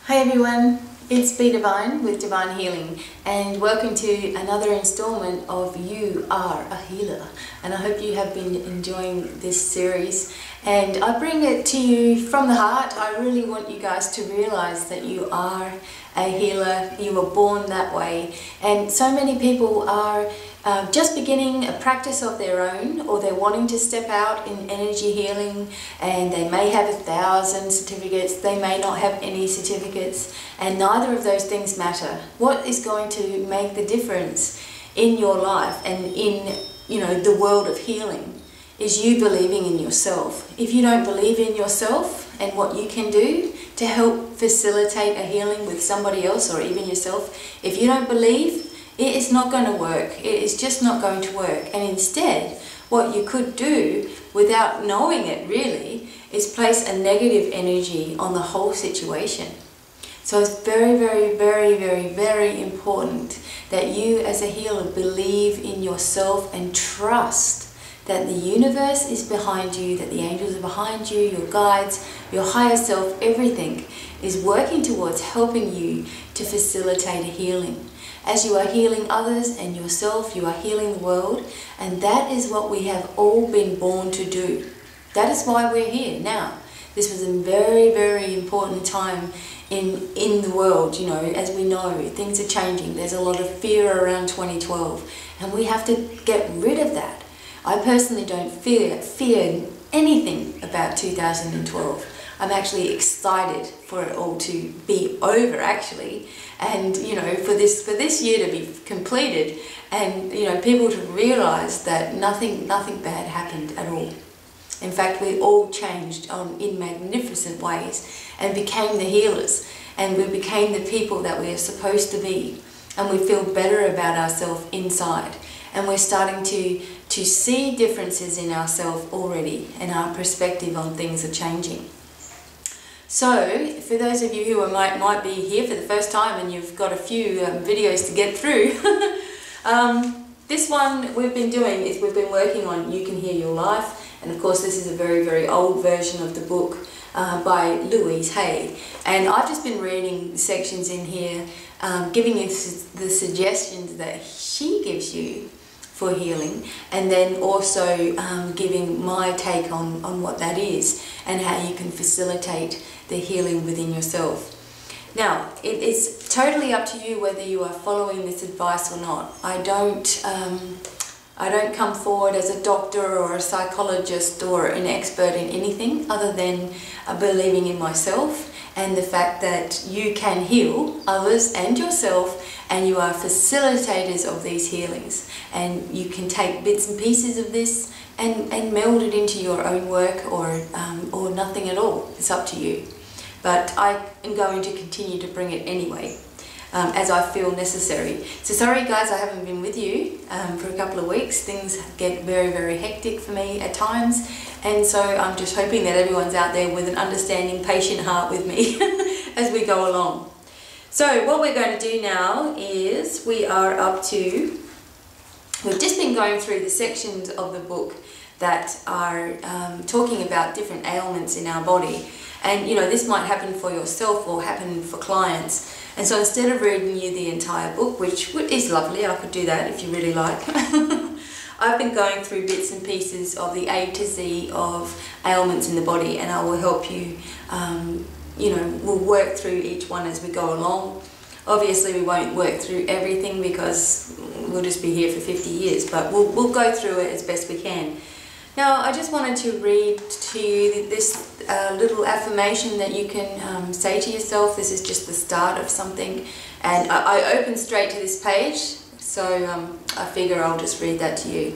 Hi everyone, it's BDevine with Divine Healing, and welcome to another installment of You Are a Healer. And I hope you have been enjoying this series, and I bring it to you from the heart. I really want you guys to realize that you are a healer. You were born that way, and so many people are just beginning a practice of their own, or they're wanting to step out in energy healing, and they may have 1,000 certificates, they may not have any certificates, and neither of those things matter. What is going to make the difference in your life and in the world of healing is you believing in yourself. If you don't believe in yourself and what you can do to help facilitate a healing with somebody else or even yourself, if you don't believe, it is not going to work. It is just not going to work. And instead, what you could do without knowing it really is place a negative energy on the whole situation. So it's very, very, very, very, very important that you as a healer believe in yourself and trust that the universe is behind you, that the angels are behind you, your guides, your higher self, everything is working towards helping you to facilitate a healing. As you are healing others and yourself, you are healing the world, and that is what we have all been born to do. That is why we're here now. This was a very, very important time in the world. As we know, things are changing. There's a lot of fear around 2012, and we have to get rid of that. I personally don't fear anything about 2012. I'm actually excited for it all to be over, actually, and for this year to be completed, and people to realize that nothing bad happened at all. In fact, we all changed in magnificent ways and became the healers, and we became the people that we are supposed to be, and we feel better about ourselves inside, and we're starting to see differences in ourselves already, and our perspective on things are changing. So, for those of you who might be here for the first time and you've got a few videos to get through, this one we've been doing is we've been working on You Can Heal Your Life, and of course this is a very, very old version of the book by Louise Hay, and I've just been reading sections in here, giving you the suggestions that she gives you for healing, and then also giving my take on what that is and how you can facilitate the healing within yourself. Now, it is totally up to you whether you are following this advice or not. I don't come forward as a doctor or a psychologist or an expert in anything other than believing in myself and the fact that you can heal others and yourself, and you are facilitators of these healings, and you can take bits and pieces of this and meld it into your own work, or nothing at all. It's up to you. But I am going to continue to bring it anyway, as I feel necessary. So sorry guys, I haven't been with you for a couple of weeks. Things get very, very hectic for me at times, and so I'm just hoping that everyone's out there with an understanding, patient heart with me as we go along. So what we're going to do now is we've just been going through the sections of the book that are talking about different ailments in our body. And this might happen for yourself or happen for clients. And so instead of reading you the entire book, which is lovely, I could do that if you really like, I've been going through bits and pieces of the A to Z of ailments in the body, and I will help you, we'll work through each one as we go along. Obviously we won't work through everything because we'll just be here for 50 years, but we'll go through it as best we can. Now, I just wanted to read to you this little affirmation that you can say to yourself. This is just the start of something, and I opened straight to this page, so I figure I'll just read that to you.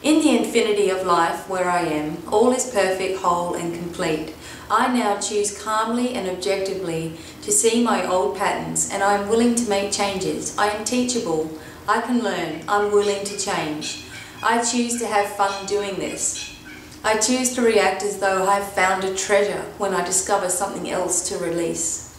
In the infinity of life where I am, all is perfect, whole and complete. I now choose calmly and objectively to see my old patterns, and I am willing to make changes. I am teachable. I can learn. I'm willing to change. I choose to have fun doing this. I choose to react as though I have found a treasure when I discover something else to release.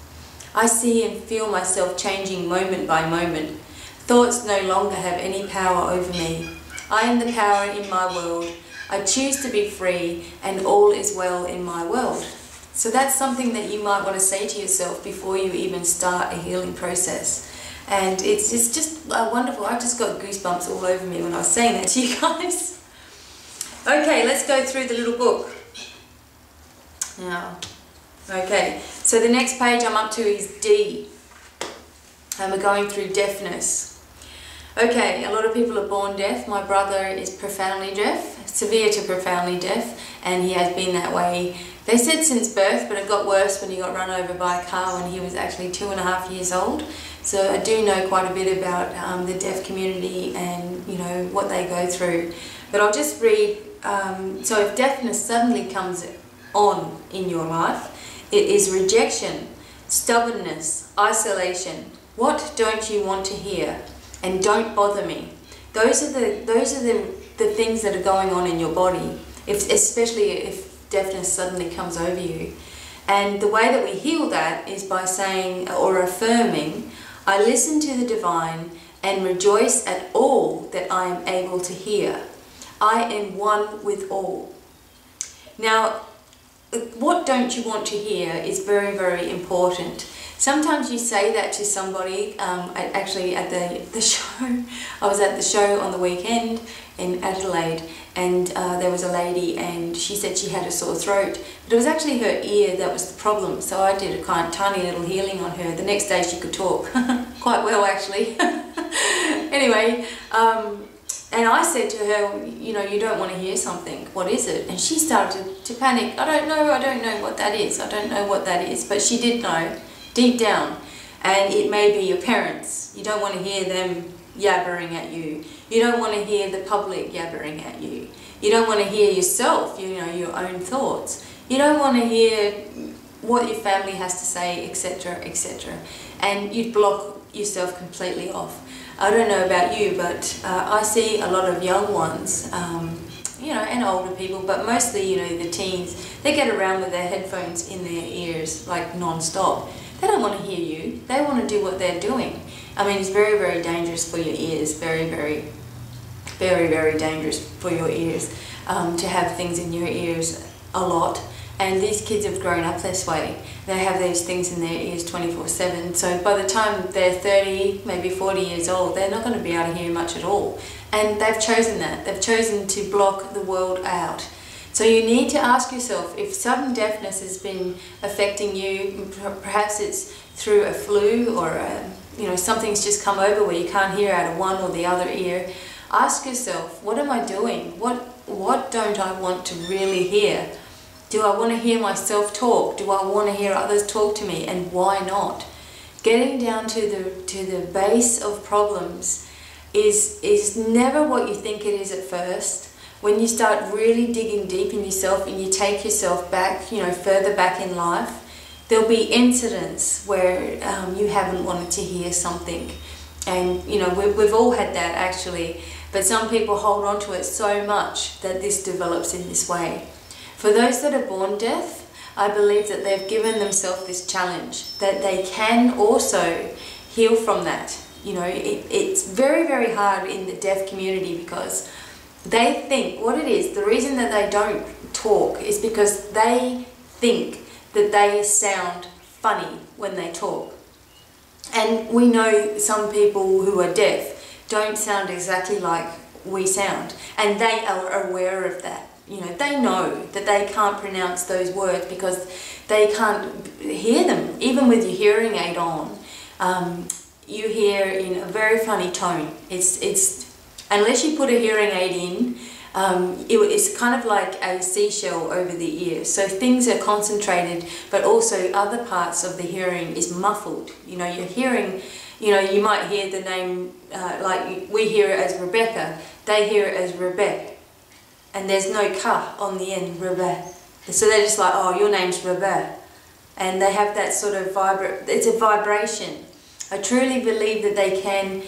I see and feel myself changing moment by moment. Thoughts no longer have any power over me. I am the power in my world. I choose to be free, and all is well in my world. So that's something that you might want to say to yourself before you even start a healing process. And it's just wonderful. I just got goosebumps all over me when I was saying that to you guys. Okay, let's go through the little book. Now, okay, so the next page I'm up to is D. And we're going through deafness. Okay, a lot of people are born deaf. My brother is profoundly deaf, severe to profoundly deaf, and he has been that way. They said since birth, but it got worse when he got run over by a car when he was actually 2.5 years old. So I do know quite a bit about the deaf community and, you know, what they go through. But I'll just read, so if deafness suddenly comes on in your life, it is rejection, stubbornness, isolation. What don't you want to hear? And don't bother me. Those are the things that are going on in your body, especially if deafness suddenly comes over you. And the way that we heal that is by saying or affirming, I listen to the divine and rejoice at all that I am able to hear. I am one with all. Now, what don't you want to hear is very, very important. Sometimes you say that to somebody, actually at the show, I was at the show on the weekend in Adelaide, and there was a lady and she said she had a sore throat, but it was actually her ear that was the problem. So I did a kind of tiny little healing on her. The next day she could talk, quite well actually. Anyway, and I said to her, you know, you don't want to hear something, what is it? And she started to panic. I don't know what that is, I don't know what that is, but she did know. Deep down, and it may be your parents. You don't want to hear them yabbering at you. You don't want to hear the public yabbering at you. You don't want to hear yourself, you know, your own thoughts. You don't want to hear what your family has to say, etc., etc. And you block yourself completely off. I don't know about you, but I see a lot of young ones, you know, and older people, but mostly, you know, the teens, they get around with their headphones in their ears like non-stop. They don't want to hear you. They want to do what they're doing. I mean, it's very, very dangerous for your ears. Very, very, very, very dangerous for your ears to have things in your ears a lot. And these kids have grown up this way. They have these things in their ears 24/7. So by the time they're 30, maybe 40 years old, they're not going to be able to hear much at all. And they've chosen that. They've chosen to block the world out. So you need to ask yourself, if sudden deafness has been affecting you, perhaps it's through a flu or you know, something's just come over where you can't hear out of one or the other ear. Ask yourself, what am I doing? What don't I want to really hear? Do I want to hear myself talk? Do I want to hear others talk to me? And why not? Getting down to the base of problems is never what you think it is at first. When you start really digging deep in yourself and you take yourself back, you know, further back in life, there'll be incidents where you haven't wanted to hear something. And, you know, we've all had that actually, but some people hold on to it so much that this develops in this way. For those that are born deaf, I believe that they've given themselves this challenge, that they can also heal from that. You know, it's very, very hard in the deaf community because they think what it is, the reason that they don't talk is because they think that they sound funny when they talk. And we know some people who are deaf don't sound exactly like we sound, and they are aware of that. You know, they know that they can't pronounce those words because they can't hear them. Even with your hearing aid on, you hear in a very funny tone. It's unless you put a hearing aid in, it's kind of like a seashell over the ear. So things are concentrated, but also other parts of the hearing is muffled. You know, you're hearing, you know, you might hear the name, like we hear it as Rebecca, they hear it as Rebecca. And there's no ka on the end, Rebecca. So they're just like, oh, your name's Rebecca. And they have that sort of it's a vibration. I truly believe that they can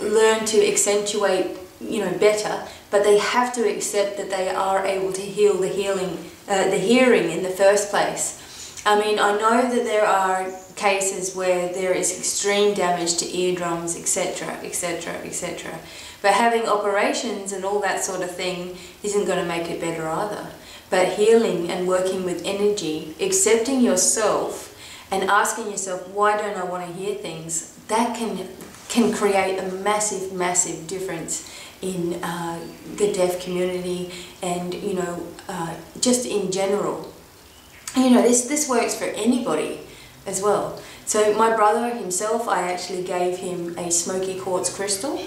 learn to accentuate, you know, better, but they have to accept that they are able to heal the hearing in the first place. I mean, I know that there are cases where there is extreme damage to eardrums, etc., etc., etc. But having operations and all that sort of thing isn't going to make it better either. But healing and working with energy, accepting yourself and asking yourself, why don't I want to hear things, that can create a massive, massive difference in the deaf community and, you know, just in general. You know, this works for anybody as well. So my brother himself, I actually gave him a smoky quartz crystal,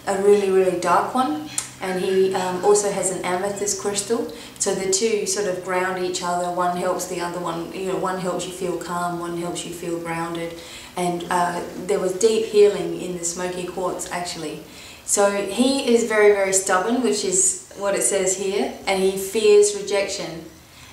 a really, really dark one, and he also has an amethyst crystal. So the two sort of ground each other. One helps the other one, you know, one helps you feel calm, one helps you feel grounded. And there was deep healing in the smoky quartz actually. So he is very, very stubborn, which is what it says here, and he fears rejection.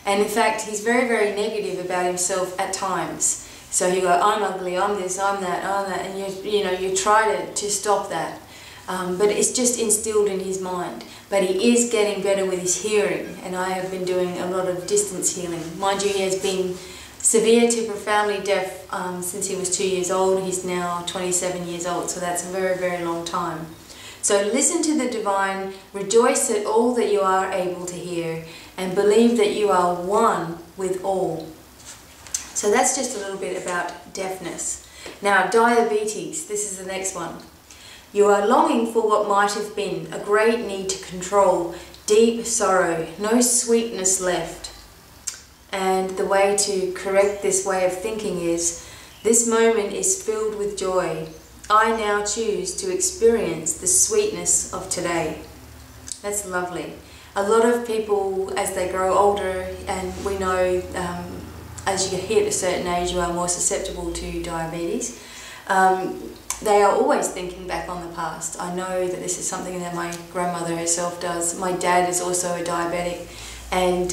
And in fact, he's very, very negative about himself at times. So he goes, I'm ugly, I'm this, I'm that, and you know, you try to stop that. But it's just instilled in his mind. But he is getting better with his hearing, and I have been doing a lot of distance healing. Mind you, he has been severe to profoundly deaf since he was 2 years old. He's now 27 years old, so that's a very, very long time. So listen to the divine, rejoice at all that you are able to hear, and believe that you are one with all. So that's just a little bit about deafness. Now, diabetes, this is the next one. You are longing for what might have been, a great need to control, deep sorrow, no sweetness left. And the way to correct this way of thinking is, this moment is filled with joy. I now choose to experience the sweetness of today. That's lovely. A lot of people, as they grow older, and we know as you hit a certain age, you are more susceptible to diabetes. They are always thinking back on the past. I know that this is something that my grandmother herself does. My dad is also a diabetic, and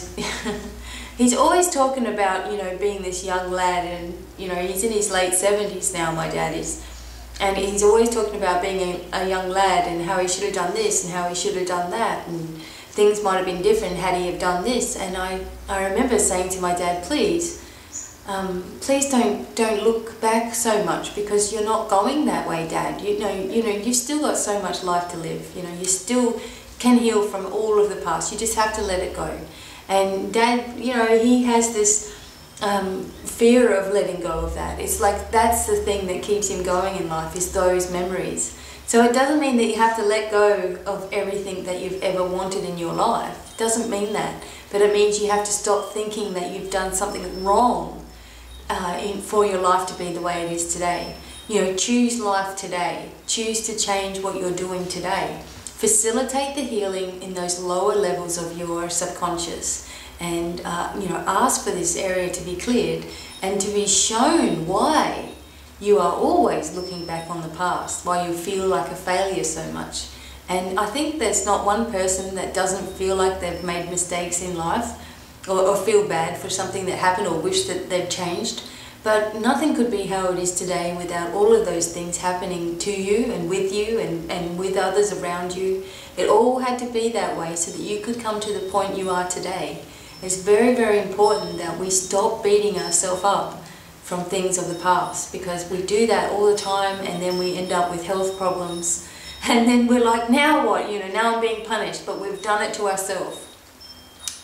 he's always talking about, you know, being this young lad, and, you know, he's in his late 70s now, my dad is. And he's always talking about being a young lad and how he should have done this and how he should have done that, and things might have been different had he have done this. And I remember saying to my dad, please don't look back so much, because you're not going that way, Dad. You know, you've still got so much life to live. You know, you still can heal from all of the past. You just have to let it go. And Dad, you know, he has this fear of letting go of that. It's like that's the thing that keeps him going in life, is those memories. So it doesn't mean that you have to let go of everything that you've ever wanted in your life. It doesn't mean that. But it means you have to stop thinking that you've done something wrong for your life to be the way it is today. You know, choose life today. Choose to change what you're doing today. Facilitate the healing in those lower levels of your subconscious. And you know, ask for this area to be cleared and to be shown why you are always looking back on the past, why you feel like a failure so much. And I think there's not one person that doesn't feel like they've made mistakes in life, or feel bad for something that happened, or wish that they'd changed. But nothing could be how it is today without all of those things happening to you and with others around you. It all had to be that way so that you could come to the point you are today. It's very, very important that we stop beating ourselves up from things of the past, because we do that all the time, and then we end up with health problems, and then we're like, now what? You know, now I'm being punished, but we've done it to ourselves.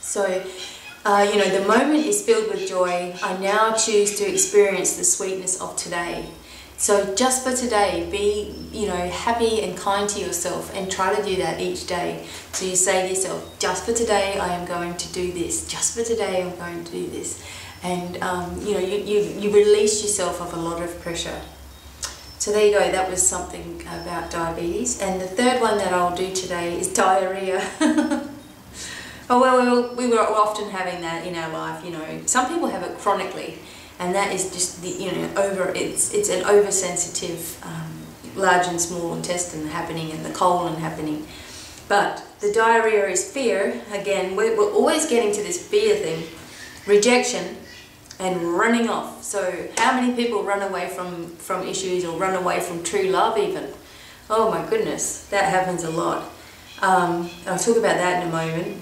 So, you know, the moment is filled with joy. I now choose to experience the sweetness of today. So just for today, be, you know, happy and kind to yourself, and try to do that each day. So you say to yourself, just for today, I am going to do this. Just for today, I'm going to do this. And, you know, you release yourself of a lot of pressure. So there you go, that was something about diabetes. And the third one that I'll do today is diarrhea. Oh, well, we were often having that in our life, you know. Some people have it chronically. And that is just the, you know, it's an oversensitive large and small intestine happening, and the colon happening. But the diarrhea is fear. Again, we're always getting to this fear thing, rejection, and running off. So how many people run away from issues, or run away from true love even? Oh my goodness, that happens a lot. I'll talk about that in a moment.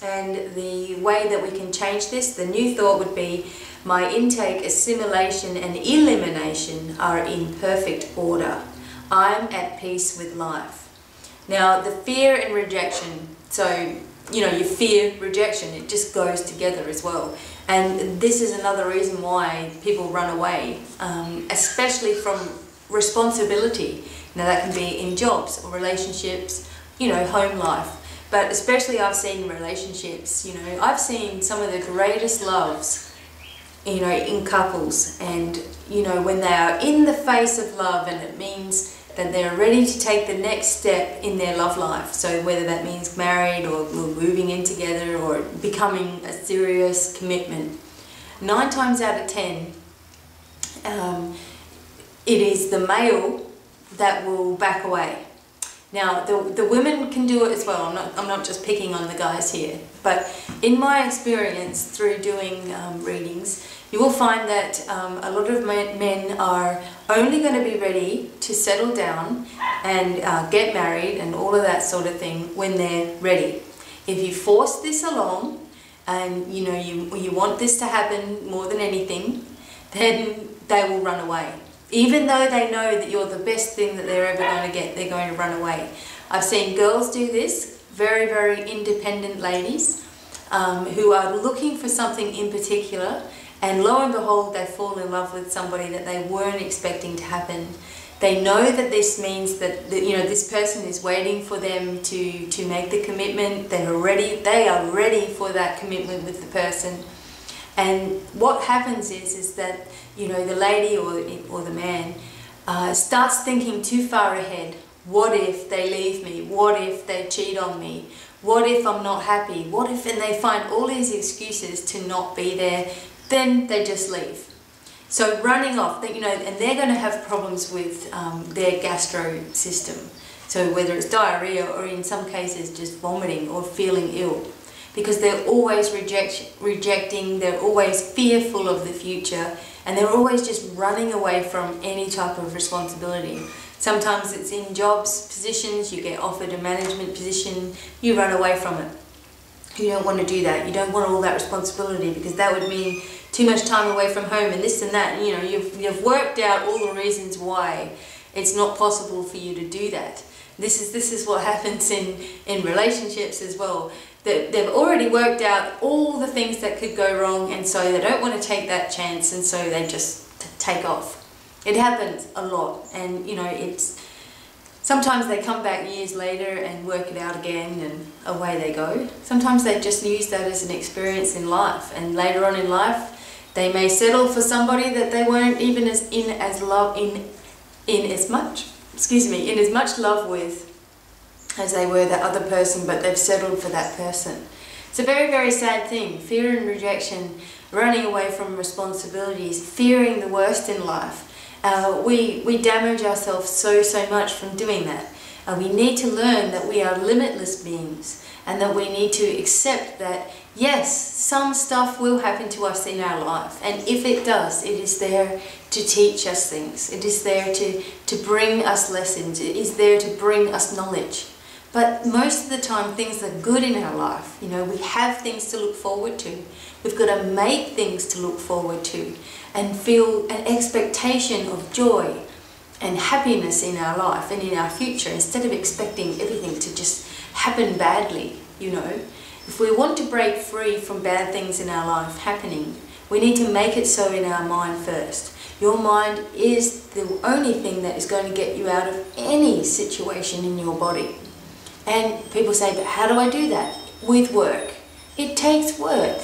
And the way that we can change this, the new thought would be, my intake, assimilation and elimination are in perfect order. I'm at peace with life. Now, the fear and rejection. So you know, you fear rejection. It just goes together as well. And this is another reason why people run away, especially from responsibility. Now that can be in jobs or relationships, you know, home life. But especially I've seen relationships, you know, I've seen some of the greatest loves, you know, in couples. And, you know, when they are in the face of love, and it means that they're ready to take the next step in their love life. So whether that means married or moving in together or becoming a serious commitment, 9 times out of 10, it is the male that will back away. Now, the women can do it as well. I'm not just picking on the guys here. But in my experience through doing readings, you will find that a lot of men are only going to be ready to settle down and get married and all of that sort of thing when they're ready. If you force this along and, you know, you want this to happen more than anything, then they will run away. Even though they know that you're the best thing that they're ever going to get, they're going to run away. I've seen girls do this, very, very independent ladies who are looking for something in particular, and lo and behold, they fall in love with somebody that they weren't expecting to happen. They know that this means that you know, this person is waiting for them to make the commitment. They are ready for that commitment with the person. And what happens is that, you know, the lady or the man starts thinking too far ahead. What if they leave me? What if they cheat on me? What if I'm not happy? What if, and they find all these excuses to not be there, then they just leave. So running off, you know, and they're going to have problems with their gastro system. So whether it's diarrhea or in some cases just vomiting or feeling ill. Because they're always rejecting, they're always fearful of the future, and they're always just running away from any type of responsibility. Sometimes it's in jobs, positions, you get offered a management position, you run away from it. You don't want to do that. You don't want all that responsibility, because that would mean too much time away from home and this and that. And, you know, you've worked out all the reasons why it's not possible for you to do that. This is what happens in relationships as well. They've already worked out all the things that could go wrong, and so they don't want to take that chance, and so they just take off. It happens a lot, and you know, it's sometimes they come back years later and work it out again, and away they go. Sometimes they just use that as an experience in life, and later on in life they may settle for somebody that they weren't even in as much love with as they were that other person, but they've settled for that person. It's a very, very sad thing. Fear and rejection, running away from responsibilities, fearing the worst in life. We damage ourselves so much from doing that. We need to learn that we are limitless beings, and that we need to accept that, yes, some stuff will happen to us in our life, and if it does, it is there to teach us things. It is there to bring us lessons. It is there to bring us knowledge. But most of the time, things are good in our life. You know, we have things to look forward to. We've got to make things to look forward to and feel an expectation of joy and happiness in our life and in our future, instead of expecting everything to just happen badly, you know. If we want to break free from bad things in our life happening, we need to make it so in our mind first. Your mind is the only thing that is going to get you out of any situation in your body. And people say, but how do I do that? With work. It takes work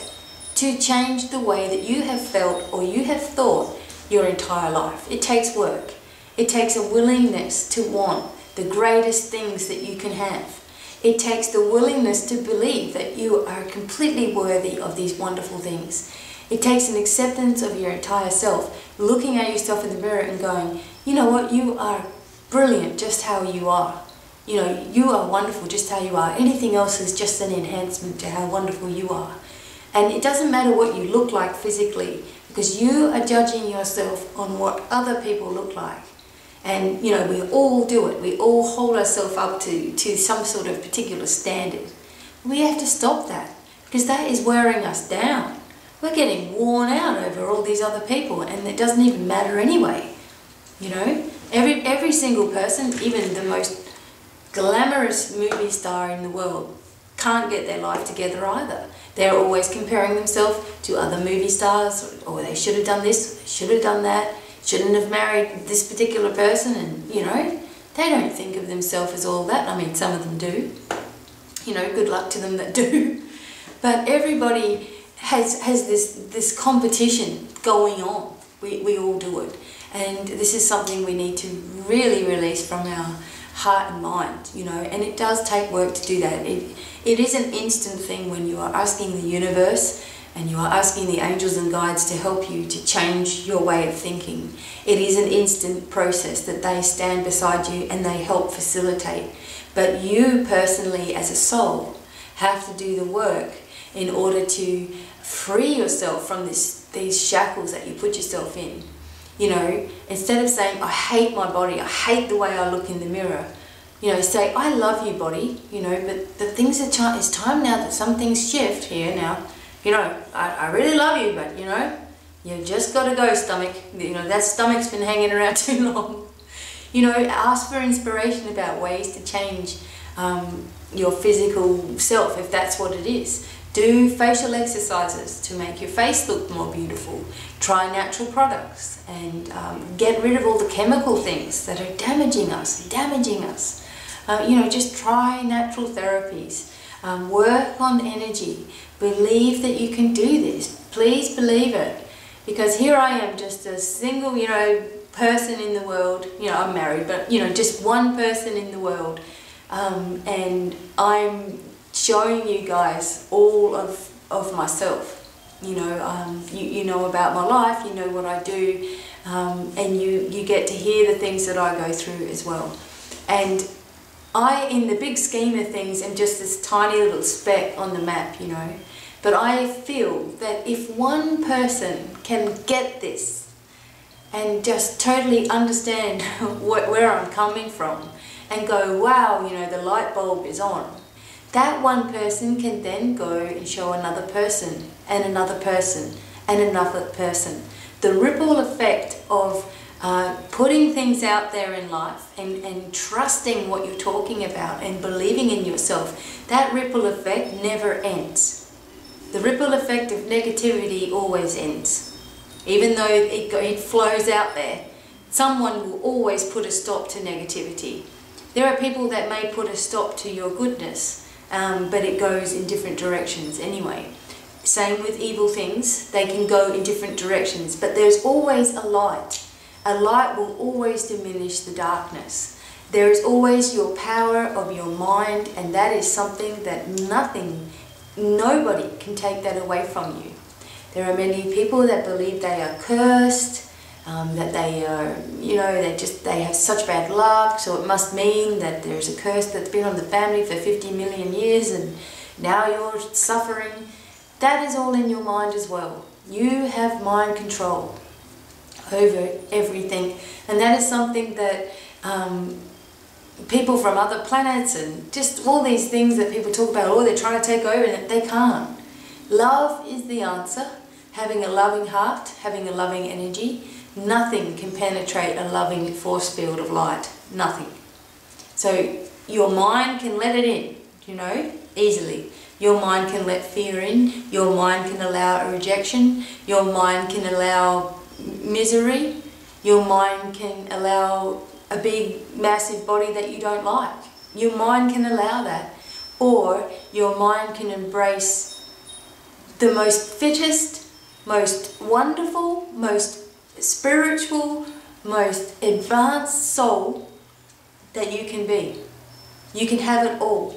to change the way that you have felt or you have thought your entire life. It takes work. It takes a willingness to want the greatest things that you can have. It takes the willingness to believe that you are completely worthy of these wonderful things. It takes an acceptance of your entire self, looking at yourself in the mirror and going, you know what, you are brilliant just how you are. You know, you are wonderful just how you are. Anything else is just an enhancement to how wonderful you are. And it doesn't matter what you look like physically, because you are judging yourself on what other people look like. And, you know, we all do it. We all hold ourselves up to some sort of particular standard. We have to stop that, because that is wearing us down. We're getting worn out over all these other people, and it doesn't even matter anyway. You know, every single person, even the most glamorous movie star in the world, can't get their life together either. They're always comparing themselves to other movie stars, or they should have done this, should have done that, shouldn't have married this particular person, and you know, they don't think of themselves as all that. I mean, some of them do. You know, good luck to them that do. But everybody has this competition going on. We all do it. And this is something we need to really release from our heart and mind, you know, and it does take work to do that. It is an instant thing when you are asking the universe and you are asking the angels and guides to help you to change your way of thinking. It is an instant process that they stand beside you and they help facilitate. But you personally as a soul have to do the work in order to free yourself from these shackles that you put yourself in. You know, instead of saying, I hate my body, I hate the way I look in the mirror, you know, say, I love you, body, you know, but the things it's time now that some things shift here now. You know, I really love you, but, you know, you just got to go, stomach. You know, that stomach's been hanging around too long. You know, ask for inspiration about ways to change your physical self, if that's what it is. Do facial exercises to make your face look more beautiful. Try natural products and get rid of all the chemical things that are damaging us. You know, just try natural therapies. Work on energy. Believe that you can do this. Please believe it. Because here I am, just a single, you know, person in the world. You know, I'm married, but, you know, just one person in the world. And I'm showing you guys all of myself. You know, you know about my life, you know what I do, and you get to hear the things that I go through as well. And I, in the big scheme of things, am just this tiny little speck on the map, you know. But I feel that if one person can get this and just totally understand where I'm coming from and go, wow, you know, the light bulb is on, that one person can then go and show another person and another person and another person. The ripple effect of putting things out there in life and trusting what you're talking about and believing in yourself, that ripple effect never ends. The ripple effect of negativity always ends. Even though it flows out there, someone will always put a stop to negativity. There are people that may put a stop to your goodness, but it goes in different directions anyway. Same with evil things, they can go in different directions, but there's always a light. A light will always diminish the darkness. There is always your power of your mind, and that is something that nobody can take that away from you. There are many people that believe they are cursed, that they are, you know, they have such bad luck, so it must mean that there's a curse that's been on the family for 50 million years and now you're suffering. That is all in your mind as well. You have mind control over everything, and that is something that people from other planets and just all these things that people talk about, oh, they're trying to take over, and they can't. Love is the answer. Having a loving heart, having a loving energy, nothing can penetrate a loving force field of light. Nothing. So your mind can let it in, you know, easily. Your mind can let fear in. Your mind can allow a rejection. Your mind can allow misery. Your mind can allow a big, massive body that you don't like. Your mind can allow that. Or your mind can embrace the most fittest, most wonderful, most spiritual, most advanced soul that you can be. You can have it all,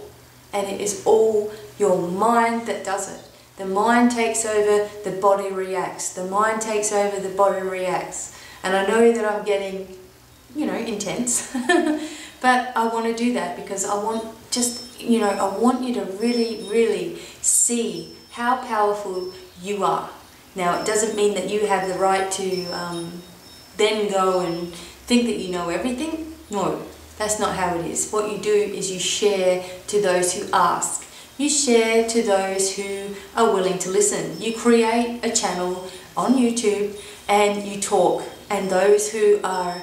and it is all your mind that does it. The mind takes over, the body reacts. The mind takes over, the body reacts. And I know that I'm getting, you know, intense, but I want to do that because I want I want you to really, really see how powerful you are. Now, it doesn't mean that you have the right to then go and think that you know everything. No, that's not how it is. What you do is you share to those who ask. You share to those who are willing to listen. You create a channel on YouTube and you talk, and those who are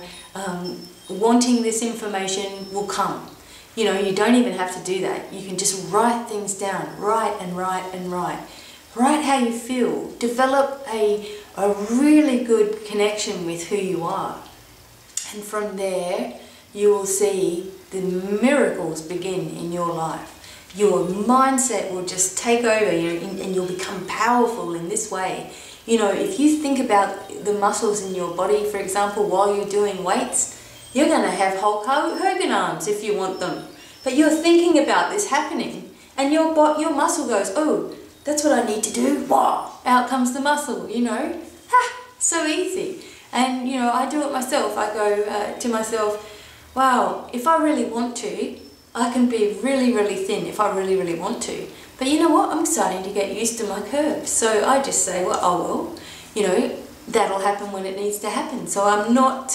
wanting this information will come. You know, you don't even have to do that. You can just write things down. Write and write and write. Write how you feel. Develop a really good connection with who you are. And from there, you will see the miracles begin in your life. Your mindset will just take over, and you'll become powerful in this way. You know, if you think about the muscles in your body, for example, while you're doing weights, you're going to have Hulk Hogan arms if you want them. But you're thinking about this happening, and your muscle goes, oh, that's what I need to do. Wow, out comes the muscle, you know. Ha, so easy. And, you know, I do it myself. I go to myself, wow, if I really want to, I can be really, really thin if I really, really want to. But you know what? I'm starting to get used to my curves. So I just say, well, oh well, you know, that'll happen when it needs to happen. So I'm not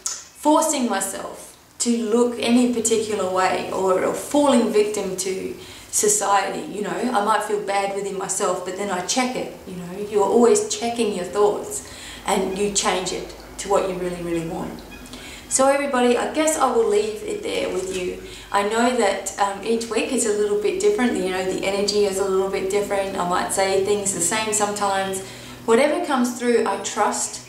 forcing myself to look any particular way or falling victim to society. You know, I might feel bad within myself, but then I check it. You know, you're always checking your thoughts and you change it to what you really, really want. So everybody, I guess I will leave it there with you. I know that each week is a little bit different, you know, the energy is a little bit different. I might say things the same sometimes. Whatever comes through, I trust,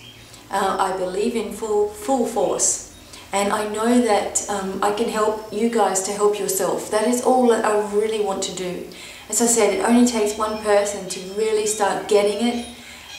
I believe in full force. And I know that I can help you guys to help yourself. That is all that I really want to do. As I said, it only takes one person to really start getting it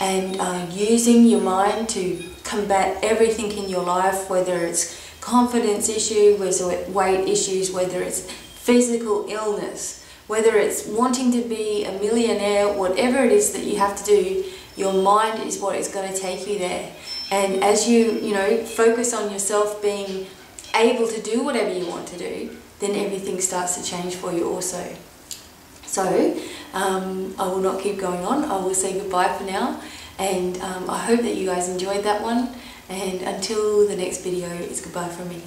and using your mind to combat everything in your life, whether it's confidence issue, whether it's weight issues, whether it's physical illness, whether it's wanting to be a millionaire, whatever it is that you have to do, your mind is what is going to take you there. And as you know, focus on yourself being able to do whatever you want to do, then everything starts to change for you also. So I will not keep going on. I will say goodbye for now. And I hope that you guys enjoyed that one. And until the next video, it's goodbye from me.